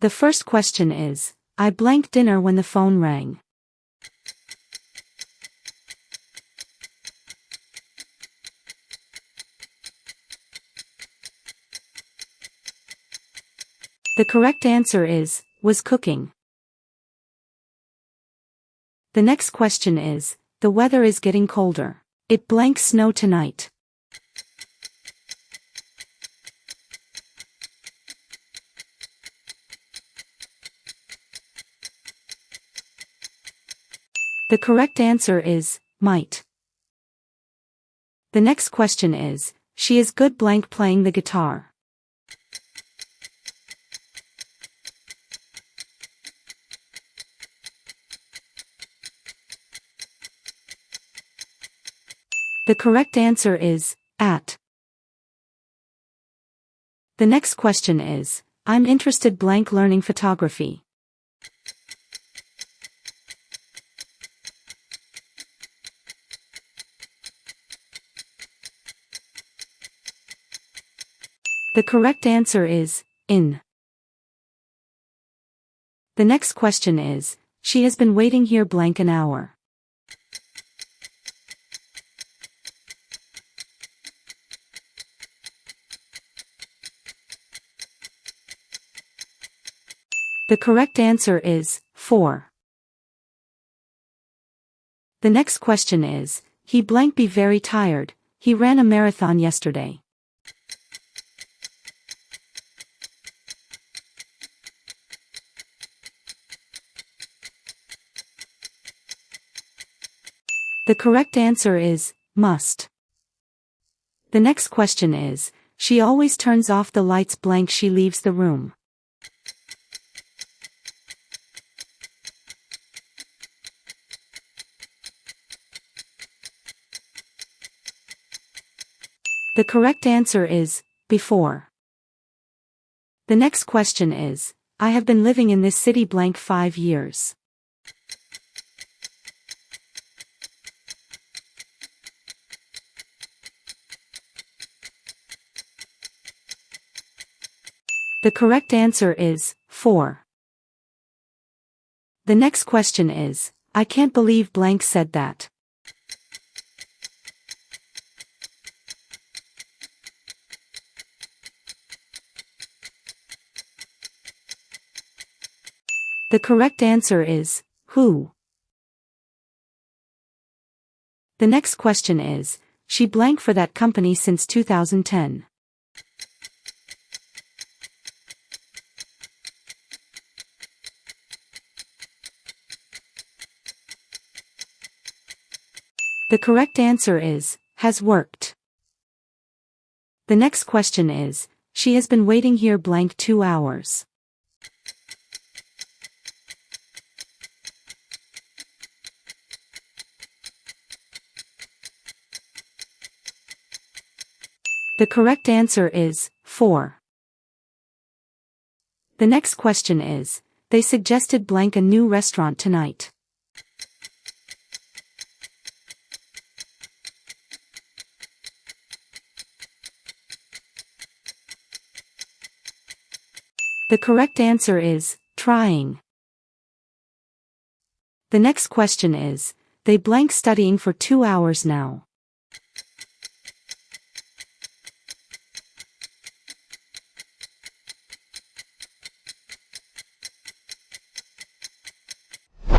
The first question is, I blanked dinner when the phone rang. The correct answer is, was cooking. The next question is, the weather is getting colder. It blank snow tonight. The correct answer is, might. The next question is, she is good blank playing the guitar. The correct answer is, at. The next question is, I'm interested blank learning photography. The correct answer is, in. The next question is, she has been waiting here blank an hour. The correct answer is, for. The next question is, he blank be very tired, he ran a marathon yesterday. The correct answer is, must. The next question is, she always turns off the lights blank she leaves the room. The correct answer is, before. The next question is, I have been living in this city blank 5 years. The correct answer is, for. The next question is, I can't believe blank said that. The correct answer is, who. The next question is, she blank for that company since 2010. The correct answer is, has worked. The next question is, she has been waiting here blank 2 hours. The correct answer is, for. The next question is, they suggested blank a new restaurant tonight. The correct answer is, trying. The next question is, they blank studying for 2 hours now.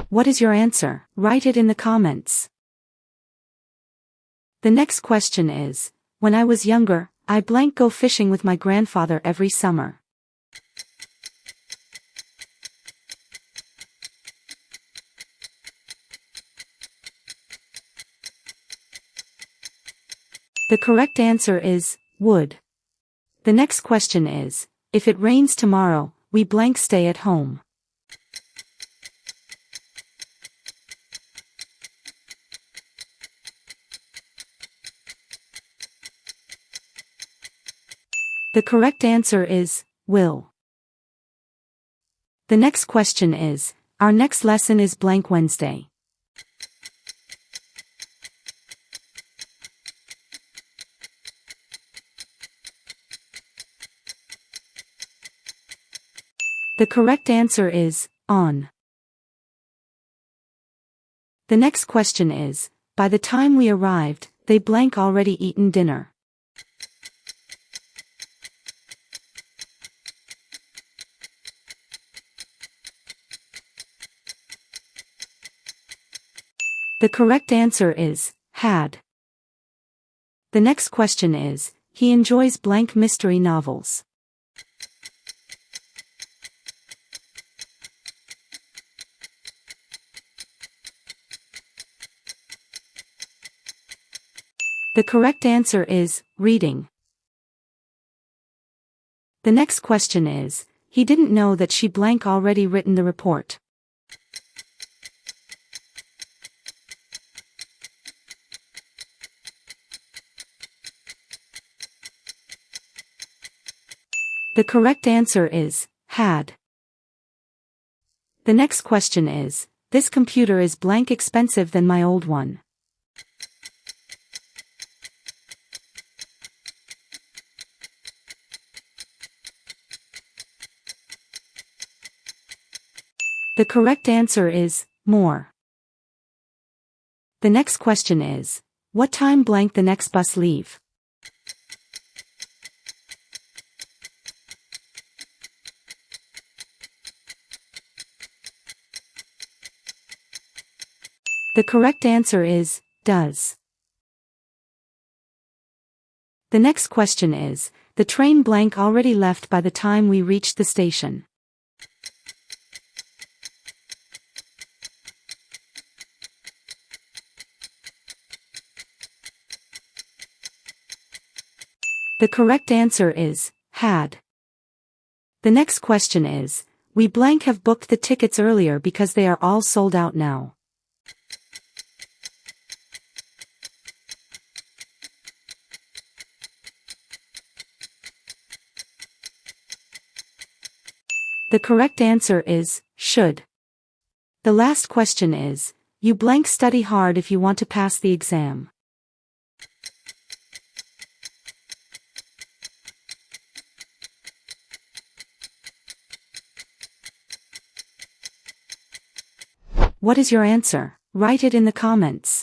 What is your answer? Write it in the comments. The next question is, when I was younger, I blank go fishing with my grandfather every summer. The correct answer is, would. The next question is, if it rains tomorrow, we blank stay at home. The correct answer is, will. The next question is, our next lesson is blank Wednesday. The correct answer is, on. The next question is, by the time we arrived, they blank already eaten dinner. The correct answer is, had. The next question is, he enjoys blank mystery novels. The correct answer is, reading. The next question is, he didn't know that she blank already written the report. The correct answer is, had. The next question is, this computer is blank expensive than my old one. The correct answer is, more. The next question is, what time blank the next bus leave? The correct answer is, does. The next question is, the train blank already left by the time we reached the station. The correct answer is, had. The next question is, we blank have booked the tickets earlier because they are all sold out now. The correct answer is, should. The last question is, you blank study hard if you want to pass the exam. What is your answer? Write it in the comments.